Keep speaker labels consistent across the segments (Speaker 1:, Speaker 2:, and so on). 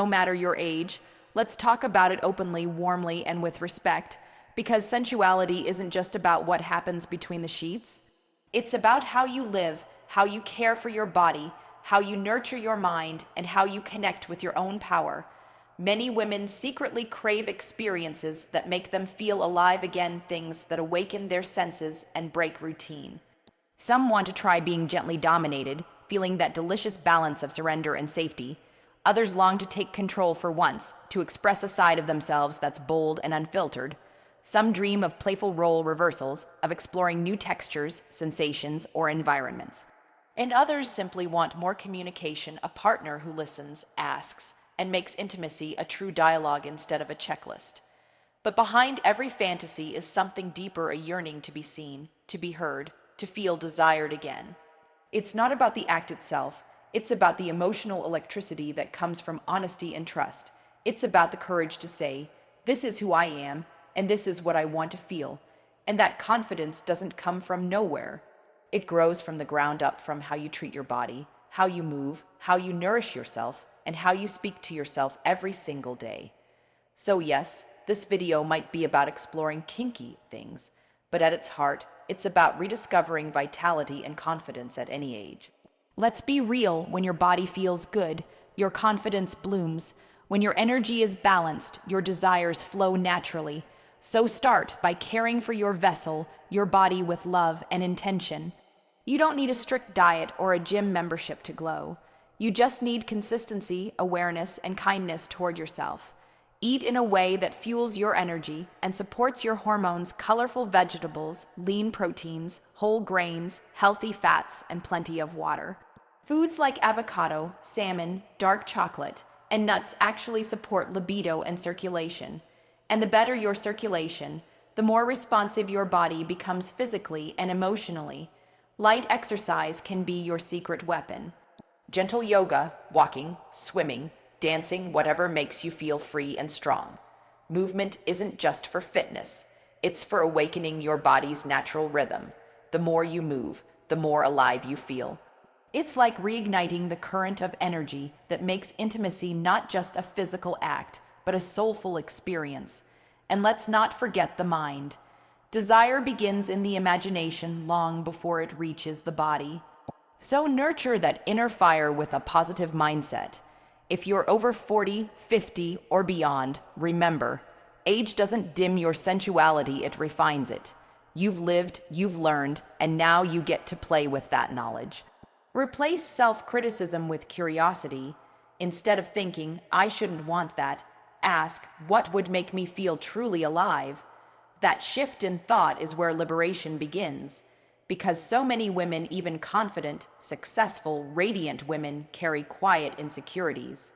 Speaker 1: No matter your age, let's talk about it openly, warmly, and with respect, because sensuality isn't just about what happens between the sheets. It's about how you live, how you care for your body, how you nurture your mind, and how you connect with your own power. Many women secretly crave experiences that make them feel alive again, things that awaken their senses and break routine. Some want to try being gently dominated, feeling that delicious balance of surrender and safety. Others long to take control for once, to express a side of themselves that's bold and unfiltered. Some dream of playful role reversals, of exploring new textures, sensations, or environments. And others simply want more communication, a partner who listens, asks, and makes intimacy a true dialogue instead of a checklist. But behind every fantasy is something deeper, a yearning to be seen, to be heard, to feel desired again. It's not about the act itself, it's about the emotional electricity that comes from honesty and trust. It's about the courage to say, "This is who I am, and this is what I want to feel." And that confidence doesn't come from nowhere. It grows from the ground up, from how you treat your body, how you move, how you nourish yourself, and how you speak to yourself every single day. So yes, this video might be about exploring kinky things, but at its heart, it's about rediscovering vitality and confidence at any age. Let's be real, when your body feels good, your confidence blooms. When your energy is balanced, your desires flow naturally. So start by caring for your vessel, your body, with love and intention. You don't need a strict diet or a gym membership to glow. You just need consistency, awareness, and kindness toward yourself. Eat in a way that fuels your energy and supports your hormones: colorful vegetables, lean proteins, whole grains, healthy fats, and plenty of water. Foods like avocado, salmon, dark chocolate, and nuts actually support libido and circulation. And the better your circulation, the more responsive your body becomes physically and emotionally. Light exercise can be your secret weapon. Gentle yoga, walking, swimming, dancing, whatever makes you feel free and strong. Movement isn't just for fitness, it's for awakening your body's natural rhythm. The more you move, the more alive you feel. It's like reigniting the current of energy that makes intimacy not just a physical act, but a soulful experience. And let's not forget the mind. Desire begins in the imagination long before it reaches the body. So nurture that inner fire with a positive mindset. If you're over 40, 50, or beyond, remember, age doesn't dim your sensuality, it refines it. You've lived, you've learned, and now you get to play with that knowledge. Replace self-criticism with curiosity. Instead of thinking, "I shouldn't want that," ask, "What would make me feel truly alive?" That shift in thought is where liberation begins. Because so many women, even confident, successful, radiant women, carry quiet insecurities.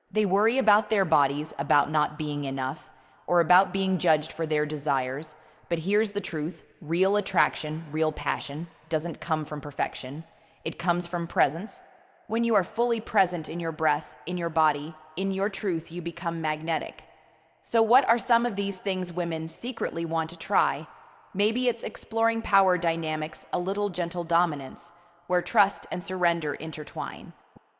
Speaker 1: They worry about their bodies, about not being enough, or about being judged for their desires. But here's the truth: real attraction, real passion, doesn't come from perfection. It comes from presence. When you are fully present in your breath, in your body, in your truth, you become magnetic. So what are some of these things women secretly want to try? Maybe it's exploring power dynamics, a little gentle dominance, where trust and surrender intertwine.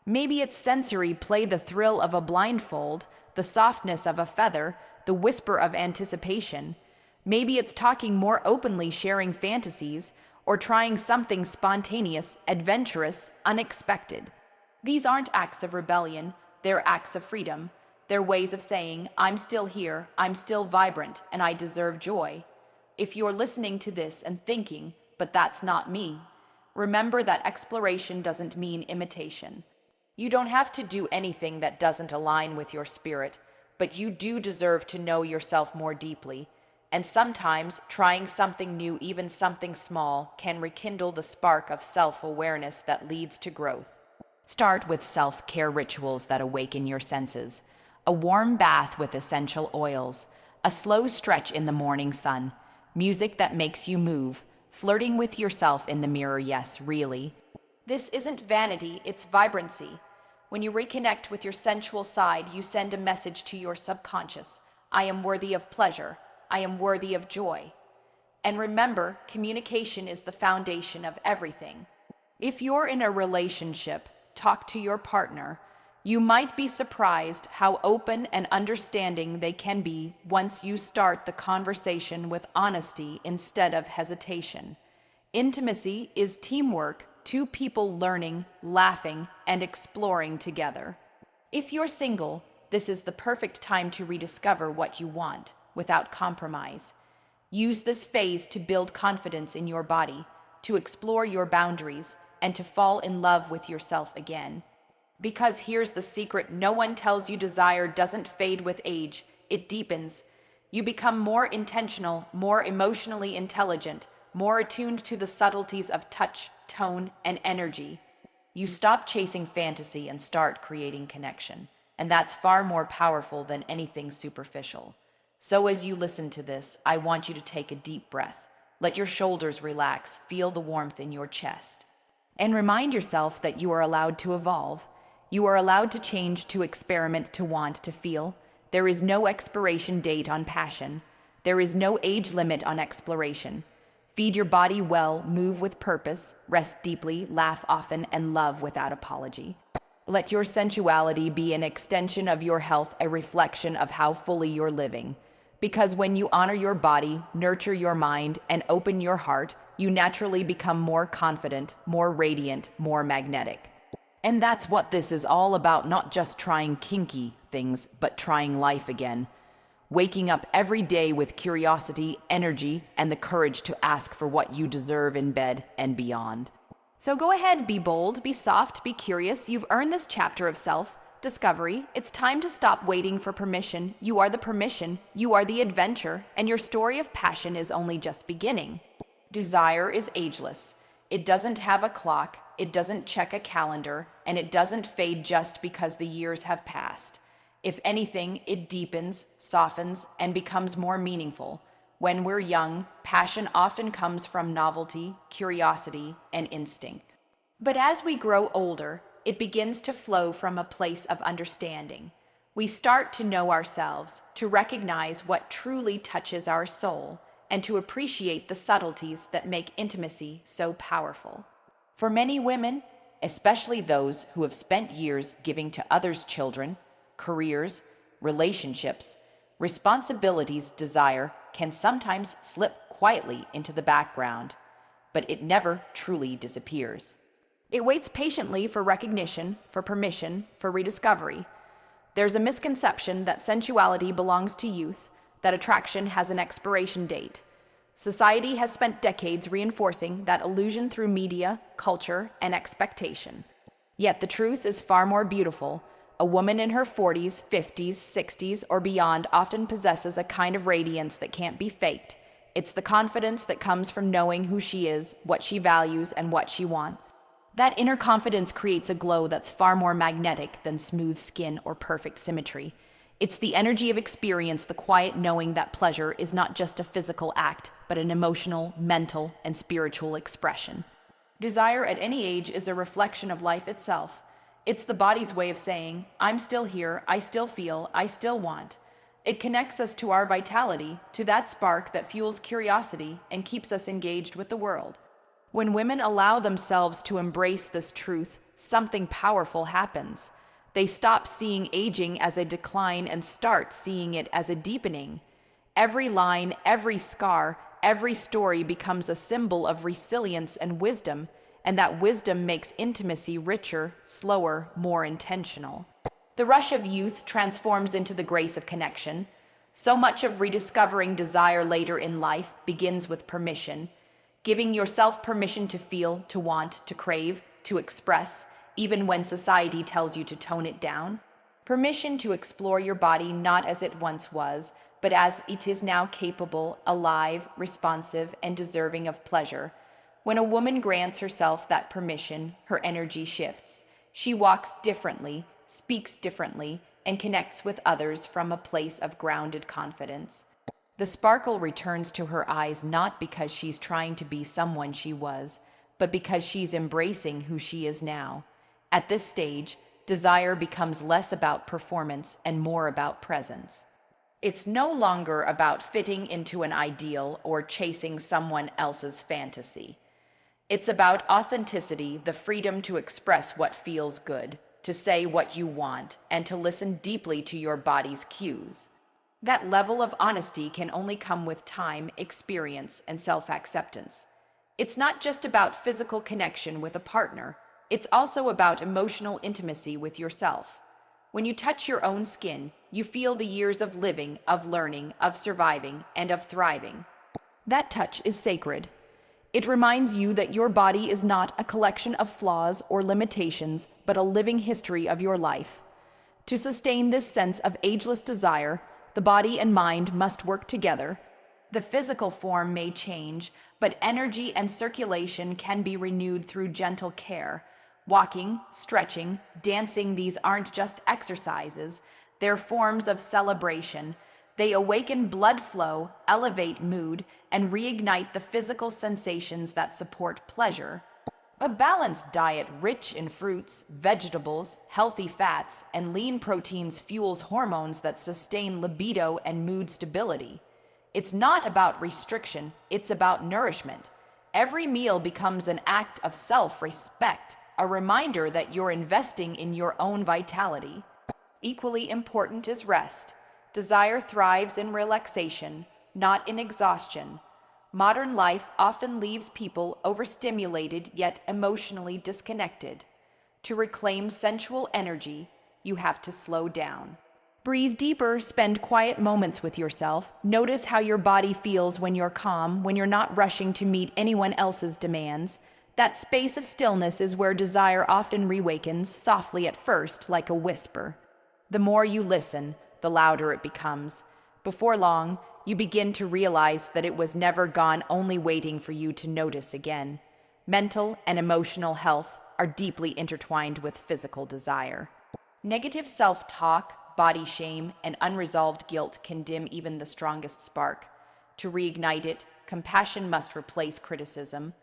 Speaker 1: Maybe it's sensory play, the thrill of a blindfold, the softness of a feather, the whisper of anticipation. Maybe it's talking more openly, sharing fantasies, or trying something spontaneous, adventurous, unexpected. These aren't acts of rebellion, they're acts of freedom. They're ways of saying, "I'm still here, I'm still vibrant, and I deserve joy." If you're listening to this and thinking, "But that's not me," remember that exploration doesn't mean imitation. You don't have to do anything that doesn't align with your spirit, but you do deserve to know yourself more deeply. And sometimes trying something new, even something small, can rekindle the spark of self-awareness that leads to growth. Start with self-care rituals that awaken your senses. A warm bath with essential oils, a slow stretch in the morning sun, music that makes you move, flirting with yourself in the mirror. Yes, really. This isn't vanity, it's vibrancy. When you reconnect with your sensual side, you send a message to your subconscious: "I am worthy of pleasure. I am worthy of joy." And remember, communication is the foundation of everything. If you're in a relationship, talk to your partner. You might be surprised how open and understanding they can be once you start the conversation with honesty instead of hesitation. Intimacy is teamwork, two people learning, laughing, and exploring together. If you're single, this is the perfect time to rediscover what you want without compromise. Use this phase to build confidence in your body, to explore your boundaries, and to fall in love with yourself again. Because here's the secret: no one tells you desire doesn't fade with age, it deepens. You become more intentional, more emotionally intelligent, more attuned to the subtleties of touch, tone, and energy. You stop chasing fantasy and start creating connection. And that's far more powerful than anything superficial. So as you listen to this, I want you to take a deep breath. Let your shoulders relax, feel the warmth in your chest. And remind yourself that you are allowed to evolve. You are allowed to change, to experiment, to want, to feel. There is no expiration date on passion. There is no age limit on exploration. Feed your body well, move with purpose, rest deeply, laugh often, and love without apology. Let your sensuality be an extension of your health, a reflection of how fully you're living. Because when you honor your body, nurture your mind, and open your heart, you naturally become more confident, more radiant, more magnetic. And that's what this is all about, not just trying kinky things, but trying life again. Waking up every day with curiosity, energy, and the courage to ask for what you deserve in bed and beyond. So go ahead, be bold, be soft, be curious. You've earned this chapter of self-discovery. It's time to stop waiting for permission. You are the permission, you are the adventure, and your story of passion is only just beginning. Desire is ageless. It doesn't have a clock, it doesn't check a calendar, and it doesn't fade just because the years have passed. If anything, it deepens, softens, and becomes more meaningful. When we're young, passion often comes from novelty, curiosity, and instinct. But as we grow older, it begins to flow from a place of understanding. We start to know ourselves, to recognize what truly touches our soul, and to appreciate the subtleties that make intimacy so powerful. For many women, especially those who have spent years giving to others' children, careers, relationships, responsibilities, desire can sometimes slip quietly into the background, but it never truly disappears. It waits patiently for recognition, for permission, for rediscovery. There's a misconception that sensuality belongs to youth, that attraction has an expiration date. Society has spent decades reinforcing that illusion through media, culture, and expectation. Yet the truth is far more beautiful. A woman in her 40s, 50s, 60s, or beyond often possesses a kind of radiance that can't be faked. It's the confidence that comes from knowing who she is, what she values, and what she wants. That inner confidence creates a glow that's far more magnetic than smooth skin or perfect symmetry. It's the energy of experience, the quiet knowing that pleasure is not just a physical act, but an emotional, mental, and spiritual expression. Desire at any age is a reflection of life itself. It's the body's way of saying, I'm still here, I still feel, I still want. It connects us to our vitality, to that spark that fuels curiosity and keeps us engaged with the world. When women allow themselves to embrace this truth, something powerful happens. They stop seeing aging as a decline and start seeing it as a deepening. Every line, every scar, every story becomes a symbol of resilience and wisdom, and that wisdom makes intimacy richer, slower, more intentional. The rush of youth transforms into the grace of connection. So much of rediscovering desire later in life begins with permission, giving yourself permission to feel, to want, to crave, to express, even when society tells you to tone it down. Permission to explore your body not as it once was, but as it is now, capable, alive, responsive, and deserving of pleasure. When a woman grants herself that permission, her energy shifts. She walks differently, speaks differently, and connects with others from a place of grounded confidence. The sparkle returns to her eyes not because she's trying to be someone she was, but because she's embracing who she is now. At this stage, desire becomes less about performance and more about presence. It's no longer about fitting into an ideal or chasing someone else's fantasy. It's about authenticity, the freedom to express what feels good, to say what you want, and to listen deeply to your body's cues. That level of honesty can only come with time, experience, and self-acceptance. It's not just about physical connection with a partner, it's also about emotional intimacy with yourself. When you touch your own skin, you feel the years of living, of learning, of surviving, and of thriving. That touch is sacred. It reminds you that your body is not a collection of flaws or limitations, but a living history of your life. To sustain this sense of ageless desire, the body and mind must work together. The physical form may change, but energy and circulation can be renewed through gentle care. Walking, stretching, dancing, these aren't just exercises, they're forms of celebration. They awaken blood flow, elevate mood, and reignite the physical sensations that support pleasure. A balanced diet rich in fruits, vegetables, healthy fats, and lean proteins fuels hormones that sustain libido and mood stability. It's not about restriction, it's about nourishment. Every meal becomes an act of self-respect, a reminder that you're investing in your own vitality. Equally important is rest. Desire thrives in relaxation, not in exhaustion. Modern life often leaves people overstimulated yet emotionally disconnected. To reclaim sensual energy, you have to slow down. Breathe deeper, spend quiet moments with yourself. Notice how your body feels when you're calm, when you're not rushing to meet anyone else's demands. That space of stillness is where desire often rewakens, softly at first, like a whisper. The more you listen, the louder it becomes. Before long, you begin to realize that it was never gone, only waiting for you to notice again. Mental and emotional health are deeply intertwined with physical desire. Negative self-talk, body shame, and unresolved guilt can dim even the strongest spark. To reignite it, compassion must replace criticism.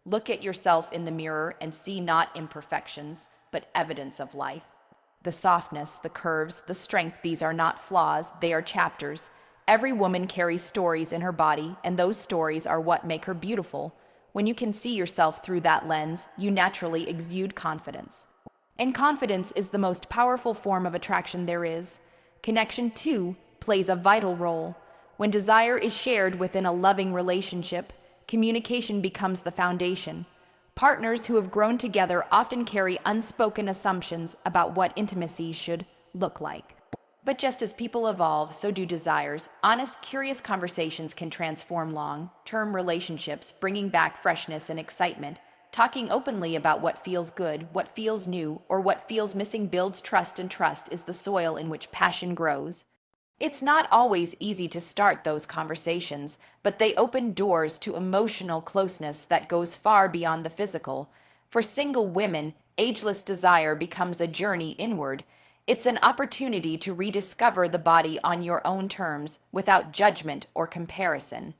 Speaker 1: Look at yourself in the mirror and see not imperfections, but evidence of life. The softness, the curves, the strength, these are not flaws, they are chapters. Every woman carries stories in her body, and those stories are what make her beautiful. When you can see yourself through that lens, you naturally exude confidence. And confidence is the most powerful form of attraction there is. Connection, too, plays a vital role. When desire is shared within a loving relationship, communication becomes the foundation. Partners who have grown together often carry unspoken assumptions about what intimacy should look like. But just as people evolve, so do desires. Honest, curious conversations can transform long-term relationships, bringing back freshness and excitement. Talking openly about what feels good, what feels new, or what feels missing builds trust, and trust is the soil in which passion grows. It's not always easy to start those conversations, but they open doors to emotional closeness that goes far beyond the physical. For single women, ageless desire becomes a journey inward. It's an opportunity to rediscover the body on your own terms, without judgment or comparison.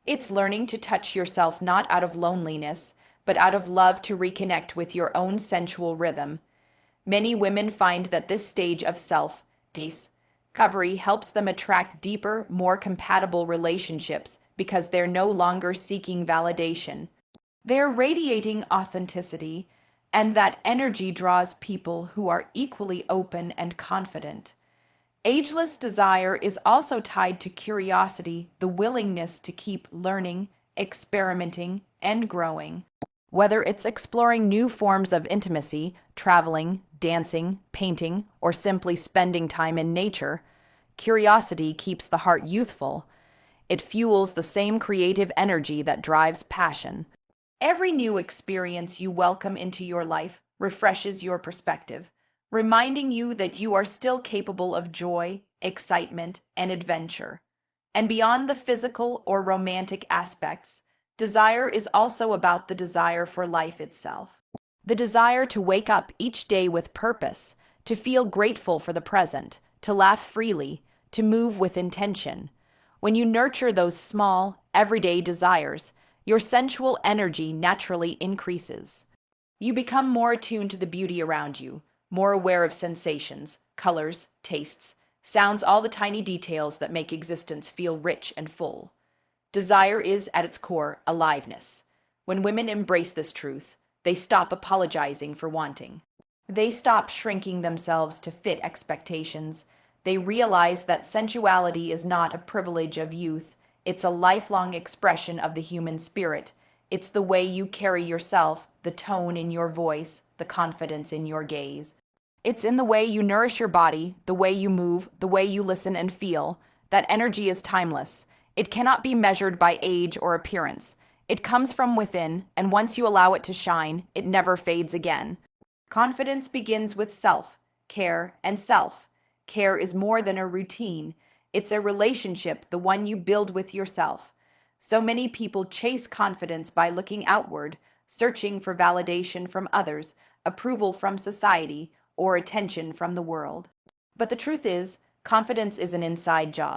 Speaker 1: It's learning to touch yourself not out of loneliness, but out of love, to reconnect with your own sensual rhythm. Many women find that this stage of self-discovery helps them attract deeper, more compatible relationships because they're no longer seeking validation. They're radiating authenticity, and that energy draws people who are equally open and confident. Ageless desire is also tied to curiosity, the willingness to keep learning, experimenting, and growing. Whether it's exploring new forms of intimacy, traveling, dancing, painting, or simply spending time in nature, curiosity keeps the heart youthful. It fuels the same creative energy that drives passion. Every new experience you welcome into your life refreshes your perspective, reminding you that you are still capable of joy, excitement, and adventure. And beyond the physical or romantic aspects, desire is also about the desire for life itself. The desire to wake up each day with purpose, to feel grateful for the present, to laugh freely, to move with intention. When you nurture those small, everyday desires, your sensual energy naturally increases. You become more attuned to the beauty around you, more aware of sensations, colors, tastes, sounds, all the tiny details that make existence feel rich and full. Desire is, at its core, aliveness. When women embrace this truth, they stop apologizing for wanting. They stop shrinking themselves to fit expectations. They realize that sensuality is not a privilege of youth, it's a lifelong expression of the human spirit. It's the way you carry yourself, the tone in your voice, the confidence in your gaze. It's in the way you nourish your body, the way you move, the way you listen and feel. That energy is timeless. It cannot be measured by age or appearance. It comes from within, and once you allow it to shine, it never fades again. Confidence begins with self, care, and self. Care is more than a routine. It's a relationship, the one you build with yourself. So many people chase confidence by looking outward, searching for validation from others, approval from society, or attention from the world. But the truth is, confidence is an inside job.